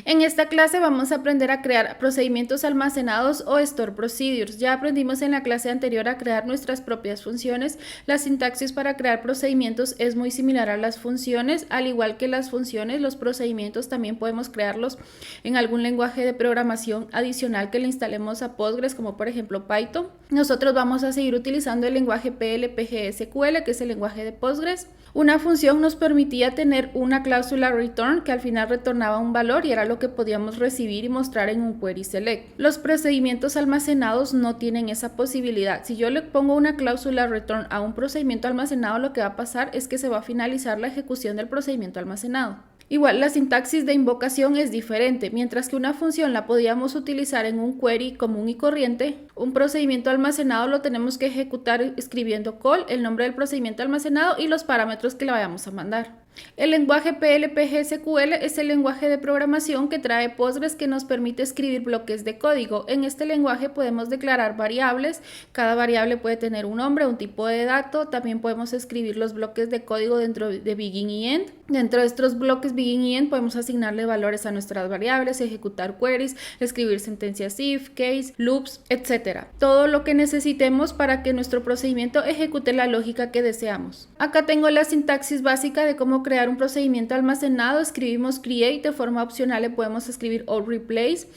En esta clase vamos a aprender a crear procedimientos almacenados o store procedures. Ya aprendimos en la clase anterior a crear nuestras propias funciones. La sintaxis para crear procedimientos es muy similar a las funciones, al igual que las funciones, los procedimientos también podemos crearlos en algún lenguaje de programación adicional que le instalemos a Postgres, como por ejemplo Python. Nosotros vamos a seguir utilizando el lenguaje PL/PG/SQL, que es el lenguaje de Postgres. Una función nos permitía tener una cláusula return que al final retornaba un valor y era lo que podíamos recibir y mostrar en un query select. Los procedimientos almacenados no tienen esa posibilidad. Si yo le pongo una cláusula return a un procedimiento almacenado, lo que va a pasar es que se va a finalizar la ejecución del procedimiento almacenado. Igual, la sintaxis de invocación es diferente. Mientras que una función la podíamos utilizar en un query común y corriente, un procedimiento almacenado lo tenemos que ejecutar escribiendo call, el nombre del procedimiento almacenado y los parámetros que le vayamos a mandar. El lenguaje PL/PG/SQL es el lenguaje de programación que trae Postgres, que nos permite escribir bloques de código. En este lenguaje podemos declarar variables, cada variable puede tener un nombre, un tipo de dato, también podemos escribir los bloques de código dentro de begin y end. Dentro de estos bloques begin y end podemos asignarle valores a nuestras variables, ejecutar queries, escribir sentencias if, case, loops, etc. Todo lo que necesitemos para que nuestro procedimiento ejecute la lógica que deseamos. Acá tengo la sintaxis básica de cómo crear un procedimiento almacenado. Escribimos create, de forma opcional le podemos escribir all replace,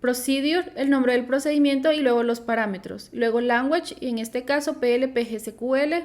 procedure, el nombre del procedimiento y luego los parámetros, luego language y en este caso PL/PG/SQL,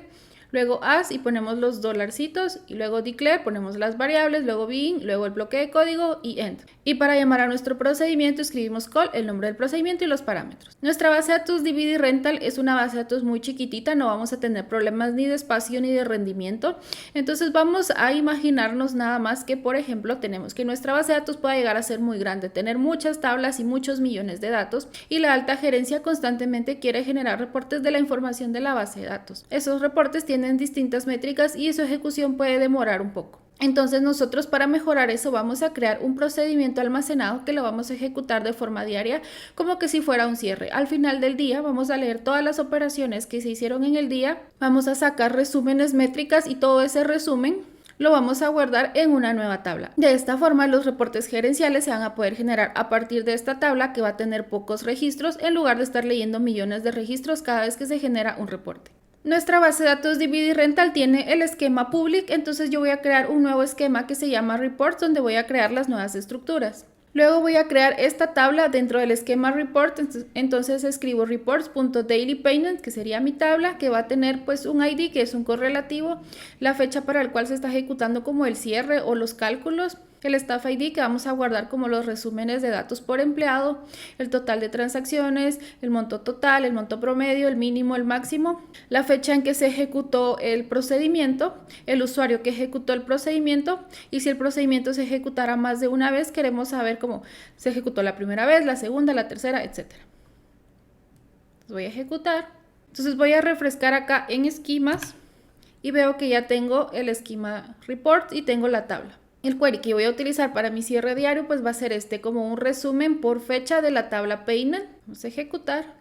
luego as y ponemos los dolarcitos y luego declare, ponemos las variables, luego begin, luego el bloque de código y end. Y para llamar a nuestro procedimiento escribimos call, el nombre del procedimiento y los parámetros. Nuestra base de datos DB Rental es una base de datos muy chiquitita, no vamos a tener problemas ni de espacio ni de rendimiento. Entonces vamos a imaginarnos nada más que, por ejemplo, tenemos que nuestra base de datos pueda llegar a ser muy grande, tener muchas tablas y muchos millones de datos, y la alta gerencia constantemente quiere generar reportes de la información de la base de datos. Esos reportes tienen distintas métricas y su ejecución puede demorar un poco. Entonces nosotros, para mejorar eso, vamos a crear un procedimiento almacenado que lo vamos a ejecutar de forma diaria, como que si fuera un cierre. Al final del día vamos a leer todas las operaciones que se hicieron en el día, vamos a sacar resúmenes, métricas y todo ese resumen lo vamos a guardar en una nueva tabla. De esta forma los reportes gerenciales se van a poder generar a partir de esta tabla, que va a tener pocos registros en lugar de estar leyendo millones de registros cada vez que se genera un reporte. Nuestra base de datos DB Rental tiene el esquema public, entonces yo voy a crear un nuevo esquema que se llama reports, donde voy a crear las nuevas estructuras. Luego voy a crear esta tabla dentro del esquema report, entonces escribo reports.dailypayment, que sería mi tabla, que va a tener pues un ID, que es un correlativo, la fecha para el cual se está ejecutando como el cierre o los cálculos, el staff ID, que vamos a guardar como los resúmenes de datos por empleado, el total de transacciones, el monto total, el monto promedio, el mínimo, el máximo, la fecha en que se ejecutó el procedimiento, el usuario que ejecutó el procedimiento, y si el procedimiento se ejecutara más de una vez, queremos saber cómo se ejecutó la primera vez, la segunda, la tercera, etc. Voy a ejecutar. Entonces voy a refrescar acá en esquemas y veo que ya tengo el esquema report y tengo la tabla. El query que voy a utilizar para mi cierre diario pues va a ser como un resumen por fecha de la tabla payment. Vamos a ejecutar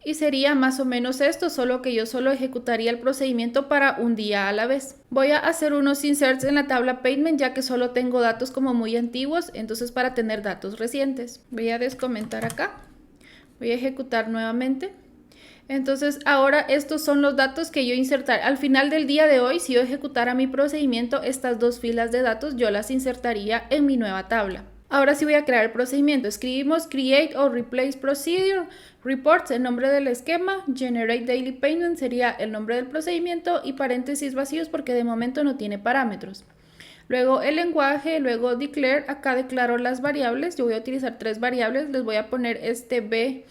y sería más o menos esto, solo que yo solo ejecutaría el procedimiento para un día a la vez. Voy a hacer unos inserts en la tabla payment ya que solo tengo datos como muy antiguos, entonces para tener datos recientes. Voy a descomentar acá, voy a ejecutar nuevamente. Entonces ahora estos son los datos que yo insertaré. Al final del día de hoy, si yo ejecutara mi procedimiento, estas dos filas de datos yo las insertaría en mi nueva tabla. Ahora sí voy a crear el procedimiento. Escribimos create or replace procedure, reports, el nombre del esquema, generate daily payment sería el nombre del procedimiento y paréntesis vacíos porque de momento no tiene parámetros. Luego el lenguaje, luego declare, acá declaro las variables, yo voy a utilizar 3 variables, les voy a poner b-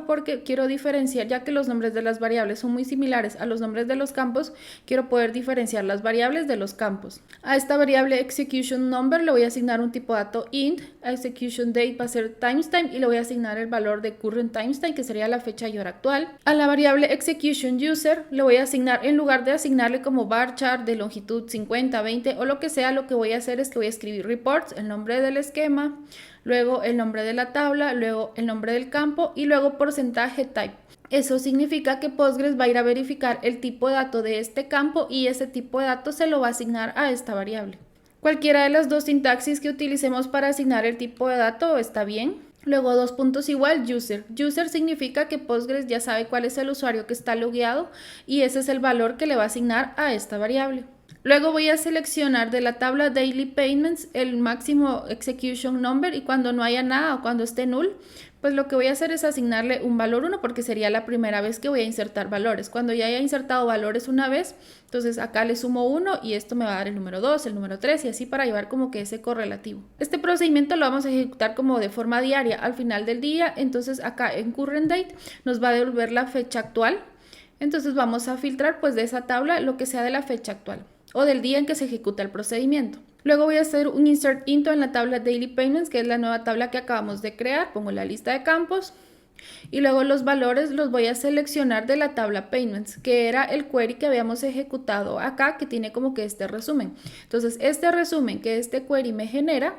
porque quiero diferenciar, ya que los nombres de las variables son muy similares a los nombres de los campos, quiero poder diferenciar las variables de los campos. A esta variable execution number le voy a asignar un tipo de dato int, a execution date va a ser timestamp y le voy a asignar el valor de current timestamp, que sería la fecha y hora actual. A la variable execution user le voy a asignar, en lugar de asignarle como varchar de longitud 50, 20 o lo que sea, lo que voy a hacer es que voy a escribir reports, el nombre del esquema, luego el nombre de la tabla, luego el nombre del campo y luego porcentaje type. Eso significa que Postgres va a ir a verificar el tipo de dato de este campo y ese tipo de datos se lo va a asignar a esta variable. Cualquiera de las dos sintaxis que utilicemos para asignar el tipo de dato está bien. Luego dos puntos igual, user. User significa que Postgres ya sabe cuál es el usuario que está logueado y ese es el valor que le va a asignar a esta variable. Luego voy a seleccionar de la tabla Daily Payments el máximo execution number y cuando no haya nada o cuando esté null, pues lo que voy a hacer es asignarle un valor 1 porque sería la primera vez que voy a insertar valores. Cuando ya haya insertado valores una vez, entonces acá le sumo 1 y esto me va a dar el número 2, el número 3 y así para llevar como que ese correlativo. Este procedimiento lo vamos a ejecutar como de forma diaria al final del día, entonces acá en current date nos va a devolver la fecha actual. Entonces vamos a filtrar pues de esa tabla lo que sea de la fecha actual o del día en que se ejecuta el procedimiento. Luego voy a hacer un insert into en la tabla Daily Payments, que es la nueva tabla que acabamos de crear. Pongo la lista de campos y luego los valores los voy a seleccionar de la tabla Payments, que era el query que habíamos ejecutado acá, que tiene como que este resumen. Entonces, este resumen que este query me genera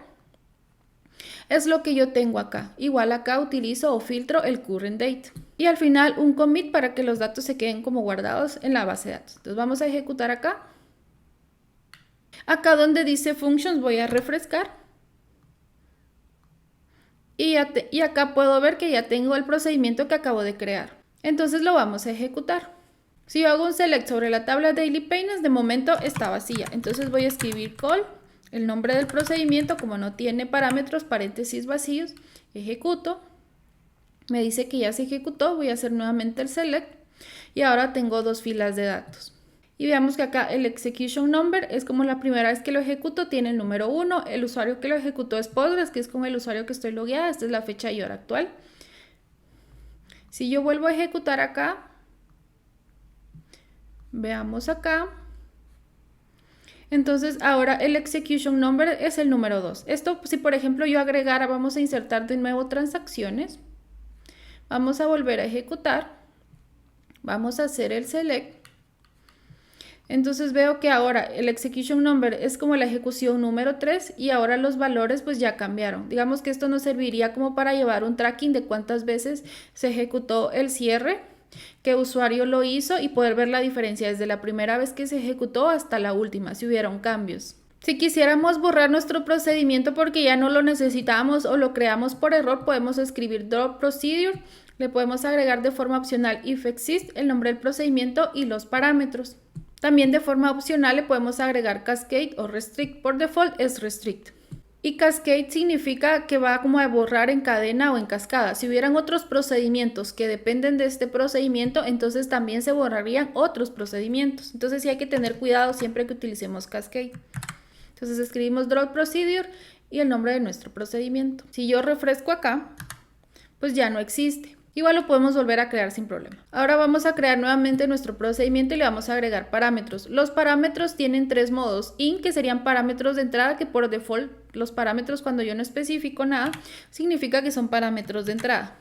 es lo que yo tengo acá. Igual acá utilizo o filtro el current date. Y al final un commit para que los datos se queden como guardados en la base de datos. Entonces vamos a ejecutar acá. Acá donde dice functions voy a refrescar. Y acá puedo ver que ya tengo el procedimiento que acabo de crear. Entonces lo vamos a ejecutar. Si yo hago un select sobre la tabla Daily Payments, de momento está vacía. Entonces voy a escribir call, el nombre del procedimiento, como no tiene parámetros, paréntesis vacíos, ejecuto. Me dice que ya se ejecutó, voy a hacer nuevamente el select y ahora tengo dos filas de datos. Y veamos que acá el execution number es como la primera vez que lo ejecuto, tiene el número 1, el usuario que lo ejecutó es Postgres, que es con el usuario que estoy logueada, esta es la fecha y hora actual. Si yo vuelvo a ejecutar acá, veamos acá, entonces ahora el execution number es el número 2. Esto si por ejemplo yo agregara, vamos a insertar de nuevo transacciones, vamos a volver a ejecutar, vamos a hacer el select. Entonces veo que ahora el execution number es como la ejecución número 3 y ahora los valores pues ya cambiaron. Digamos que esto nos serviría como para llevar un tracking de cuántas veces se ejecutó el cierre, qué usuario lo hizo y poder ver la diferencia desde la primera vez que se ejecutó hasta la última, si hubieron cambios. Si quisiéramos borrar nuestro procedimiento porque ya no lo necesitamos o lo creamos por error, podemos escribir drop procedure, le podemos agregar de forma opcional if exist, el nombre del procedimiento y los parámetros. También de forma opcional le podemos agregar cascade o restrict. Por default es restrict. Y cascade significa que va como a borrar en cadena o en cascada. Si hubieran otros procedimientos que dependen de este procedimiento, entonces también se borrarían otros procedimientos. Entonces sí hay que tener cuidado siempre que utilicemos cascade. Entonces escribimos drop procedure y el nombre de nuestro procedimiento. Si yo refresco acá, pues ya no existe. Igual lo podemos volver a crear sin problema. Ahora vamos a crear nuevamente nuestro procedimiento y le vamos a agregar parámetros. Los parámetros tienen tres modos. In, que serían parámetros de entrada, que por default los parámetros cuando yo no especifico nada, significa que son parámetros de entrada.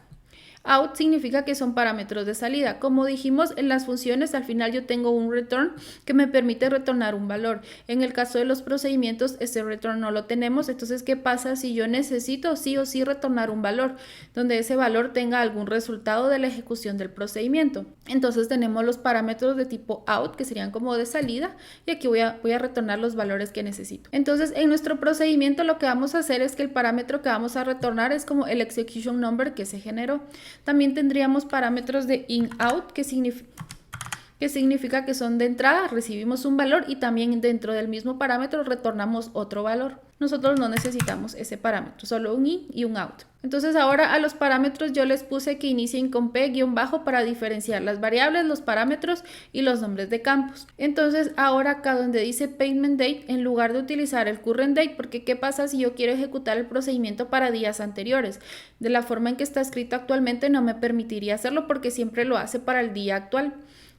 Out significa que son parámetros de salida. Como dijimos en las funciones, al final yo tengo un return que me permite retornar un valor. En el caso de los procedimientos, ese return no lo tenemos. Entonces, ¿qué pasa si yo necesito sí o sí retornar un valor? Donde ese valor tenga algún resultado de la ejecución del procedimiento. Entonces, tenemos los parámetros de tipo out, que serían como de salida. Y aquí voy a retornar los valores que necesito. Entonces, en nuestro procedimiento lo que vamos a hacer es que el parámetro que vamos a retornar es como el execution number que se generó. También tendríamos parámetros de in-out, que significa que son de entrada, recibimos un valor y también dentro del mismo parámetro retornamos otro valor. Nosotros no necesitamos ese parámetro, solo un in y un out. Entonces ahora a los parámetros yo les puse que inicien con p-bajo para diferenciar las variables, los parámetros y los nombres de campos. Entonces ahora acá donde dice payment date, en lugar de utilizar el current date, porque ¿qué pasa si yo quiero ejecutar el procedimiento para días anteriores? De la forma en que está escrito actualmente no me permitiría hacerlo porque siempre lo hace para el día actual.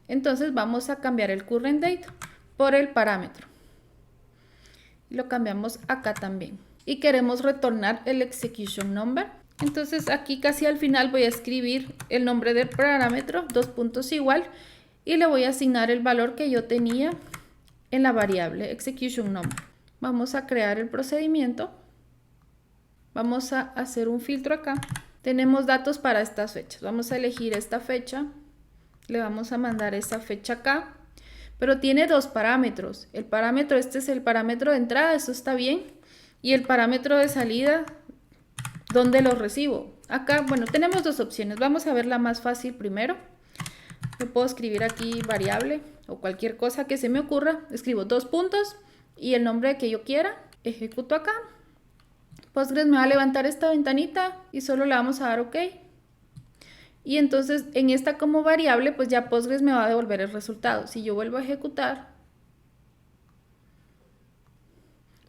Entonces vamos a cambiar el current date por el parámetro. Lo cambiamos acá también. Y queremos retornar el execution number. Entonces aquí casi al final voy a escribir el nombre del parámetro, dos puntos igual, y le voy a asignar el valor que yo tenía en la variable execution number. Vamos a crear el procedimiento. Vamos a hacer un filtro acá. Tenemos datos para estas fechas. Vamos a elegir esta fecha. Le vamos a mandar esa fecha acá. pero tiene dos parámetros. El parámetro, este es el parámetro de entrada, eso está bien, y el parámetro de salida, ¿dónde lo recibo? Acá, bueno, tenemos dos opciones. Vamos a ver la más fácil primero. Yo puedo escribir aquí variable o cualquier cosa que se me ocurra. Escribo dos puntos y el nombre que yo quiera. Ejecuto acá. Postgres me va a levantar esta ventanita y solo le vamos a dar OK. Y entonces en esta como variable, pues ya Postgres me va a devolver el resultado. Si yo vuelvo a ejecutar,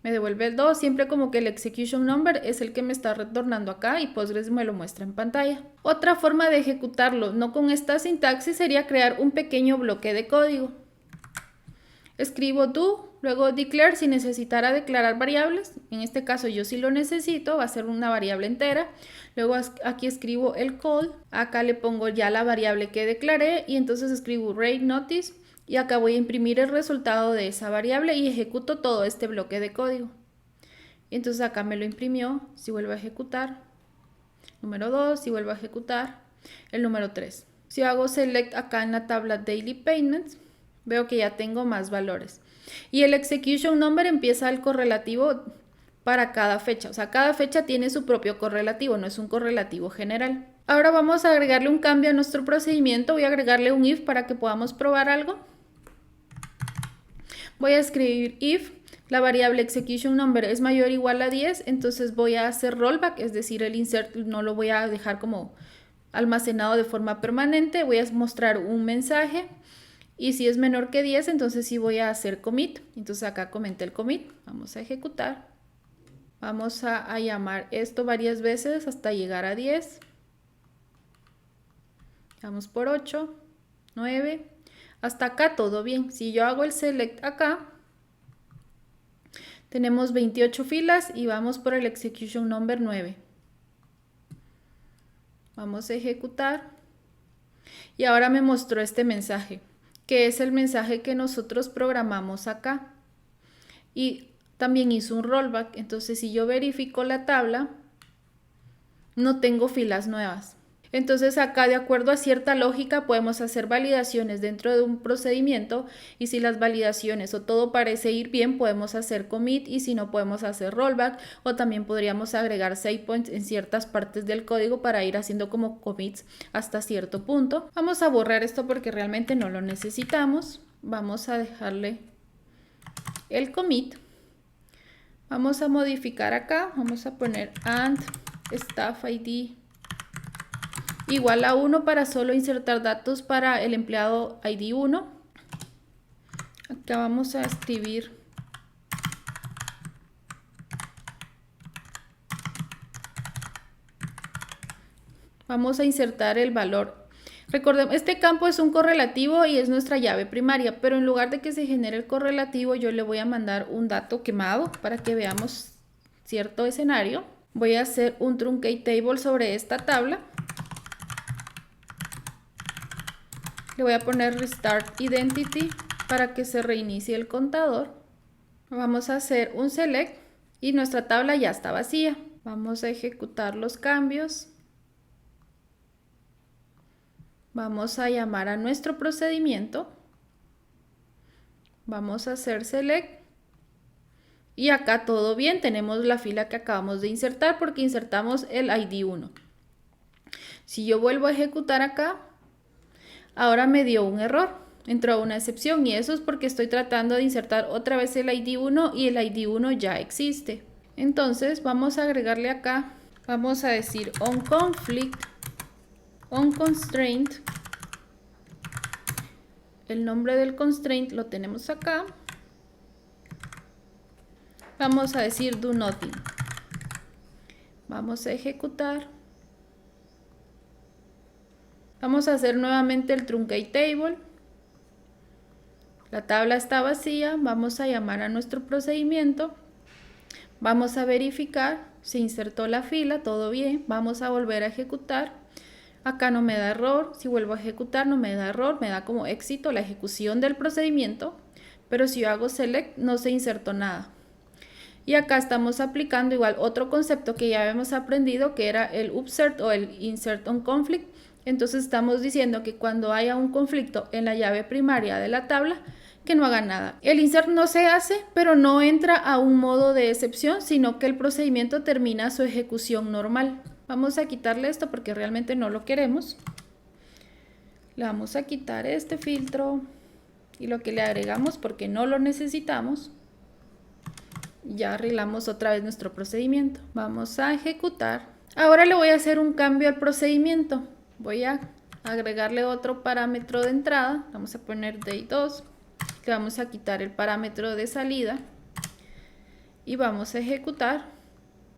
me devuelve el 2, siempre como que el execution number es el que me está retornando acá y Postgres me lo muestra en pantalla. Otra forma de ejecutarlo, no con esta sintaxis, sería crear un pequeño bloque de código. Escribo do, luego declare si necesitara declarar variables. En este caso yo sí lo necesito, va a ser una variable entera. Luego aquí escribo el call, acá le pongo ya la variable que declaré y entonces escribo rate notice. Y acá voy a imprimir el resultado de esa variable y ejecuto todo este bloque de código. Y entonces acá me lo imprimió. Si vuelvo a ejecutar, número 2, si vuelvo a ejecutar, el número 3. Si hago select acá en la tabla Daily Payments, veo que ya tengo más valores. Y el execution number empieza el correlativo para cada fecha. O sea, cada fecha tiene su propio correlativo, no es un correlativo general. Ahora vamos a agregarle un cambio a nuestro procedimiento. Voy a agregarle un if para que podamos probar algo. Voy a escribir if la variable execution number es mayor o igual a 10, entonces voy a hacer rollback, es decir, el insert no lo voy a dejar como almacenado de forma permanente, voy a mostrar un mensaje y si es menor que 10, entonces sí voy a hacer commit. Entonces acá comenté el commit, vamos a ejecutar, vamos a llamar esto varias veces hasta llegar a 10, vamos por 8, 9, hasta acá todo bien. Si yo hago el select acá, tenemos 28 filas y vamos por el execution number 9. Vamos a ejecutar. Y ahora me mostró este mensaje, que es el mensaje que nosotros programamos acá. Y también hizo un rollback. Entonces, si yo verifico la tabla, no tengo filas nuevas. Entonces acá, de acuerdo a cierta lógica, podemos hacer validaciones dentro de un procedimiento y si las validaciones o todo parece ir bien, podemos hacer commit y si no, podemos hacer rollback o también podríamos agregar save points en ciertas partes del código para ir haciendo como commits hasta cierto punto. Vamos a borrar esto porque realmente no lo necesitamos. Vamos a dejarle el commit. Vamos a modificar acá, vamos a poner and staff ID igual a 1 para solo insertar datos para el empleado ID 1. Acá vamos a escribir vamos a insertar el valor. Recordemos, este campo es un correlativo y es nuestra llave primaria, pero en lugar de que se genere el correlativo, yo le voy a mandar un dato quemado para que veamos cierto escenario. Voy a hacer un truncate table sobre esta tabla. Le voy a poner Restart Identity para que se reinicie el contador. Vamos a hacer un Select y nuestra tabla ya está vacía. Vamos a ejecutar los cambios. Vamos a llamar a nuestro procedimiento. Vamos a hacer Select. Y acá todo bien, tenemos la fila que acabamos de insertar porque insertamos el ID 1. Si yo vuelvo a ejecutar acá, ahora me dio un error, entró una excepción y eso es porque estoy tratando de insertar otra vez el ID 1 y el ID 1 ya existe. Entonces vamos a agregarle acá, vamos a decir onConflict, onConstraint. El nombre del constraint lo tenemos acá. Vamos a decir do nothing. Vamos a ejecutar. Vamos a hacer nuevamente el truncate table. La tabla está vacía. Vamos a llamar a nuestro procedimiento. Vamos a verificar. Se insertó la fila, todo bien. Vamos a volver a ejecutar. Acá no me da error. Si vuelvo a ejecutar no me da error. Me da como éxito la ejecución del procedimiento. Pero si yo hago select no se insertó nada. Y acá estamos aplicando igual otro concepto que ya habíamos aprendido, que era el upsert o el insert on conflict. Entonces estamos diciendo que cuando haya un conflicto en la llave primaria de la tabla, que no haga nada. El insert no se hace, pero no entra a un modo de excepción, sino que el procedimiento termina su ejecución normal. Vamos a quitarle esto porque realmente no lo queremos. Le vamos a quitar este filtro y lo que le agregamos porque no lo necesitamos. Ya arreglamos otra vez nuestro procedimiento. Vamos a ejecutar. Ahora le voy a hacer un cambio al procedimiento. Voy a agregarle otro parámetro de entrada. Vamos a poner day2. Le vamos a quitar el parámetro de salida. Y vamos a ejecutar.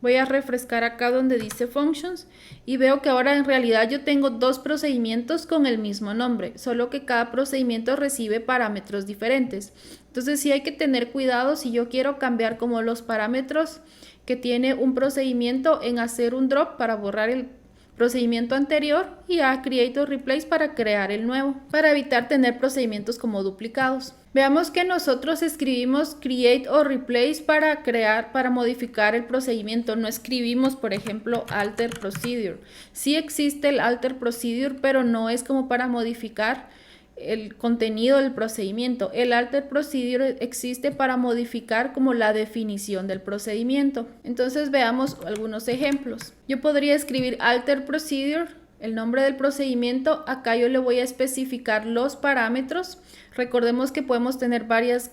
Voy a refrescar acá donde dice functions y veo que ahora en realidad yo tengo dos procedimientos con el mismo nombre, solo que cada procedimiento recibe parámetros diferentes. Entonces sí hay que tener cuidado si yo quiero cambiar como los parámetros que tiene un procedimiento en hacer un drop para borrar el procedimiento anterior y a create o replace para crear el nuevo, para evitar tener procedimientos como duplicados. Veamos que nosotros escribimos create o replace para modificar el procedimiento. No escribimos, por ejemplo, alter procedure. Sí existe el alter procedure, pero no es como para modificar el contenido del procedimiento. El alter procedure existe para modificar como la definición del procedimiento. Entonces veamos algunos ejemplos. Yo podría escribir alter procedure, el nombre del procedimiento. Acá yo le voy a especificar los parámetros. Recordemos que podemos tener varias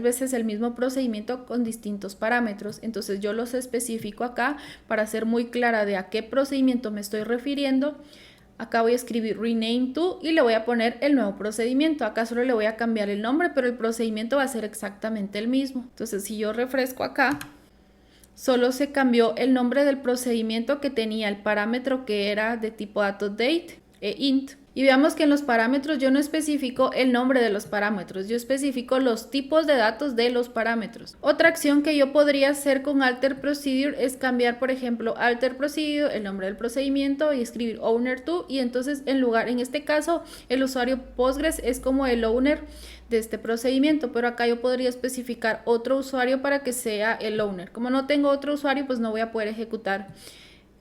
veces el mismo procedimiento con distintos parámetros. Entonces yo los especifico acá para ser muy clara de a qué procedimiento me estoy refiriendo. Acá voy a escribir rename to y le voy a poner el nuevo procedimiento. Acá solo le voy a cambiar el nombre, pero el procedimiento va a ser exactamente el mismo. Entonces si yo refresco acá, solo se cambió el nombre del procedimiento que tenía el parámetro que era de tipo date e int. Y veamos que en los parámetros yo no especifico el nombre de los parámetros, yo especifico los tipos de datos de los parámetros. Otra acción que yo podría hacer con alter procedure es cambiar, por ejemplo, alter procedure, el nombre del procedimiento y escribir owner to, y entonces en este caso, el usuario Postgres es como el owner de este procedimiento, pero acá yo podría especificar otro usuario para que sea el owner. Como no tengo otro usuario, pues no voy a poder ejecutar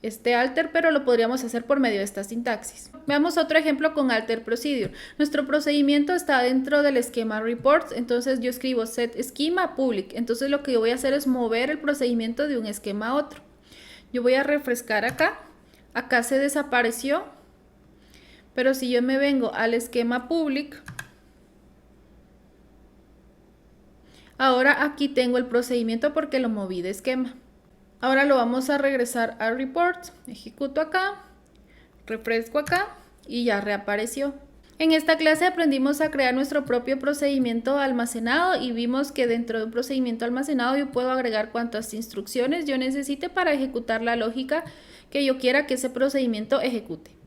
este alter, pero lo podríamos hacer por medio de esta sintaxis. Veamos otro ejemplo con alter procedure. Nuestro procedimiento está dentro del esquema reports, entonces yo escribo set schema public. Entonces lo que yo voy a hacer es mover el procedimiento de un esquema a otro. Yo voy a refrescar acá. Acá se desapareció, pero si yo me vengo al esquema public, ahora aquí tengo el procedimiento porque lo moví de esquema. Ahora lo vamos a regresar a reports, ejecuto acá, refresco acá y ya reapareció. En esta clase aprendimos a crear nuestro propio procedimiento almacenado y vimos que dentro de un procedimiento almacenado yo puedo agregar cuantas instrucciones yo necesite para ejecutar la lógica que yo quiera que ese procedimiento ejecute.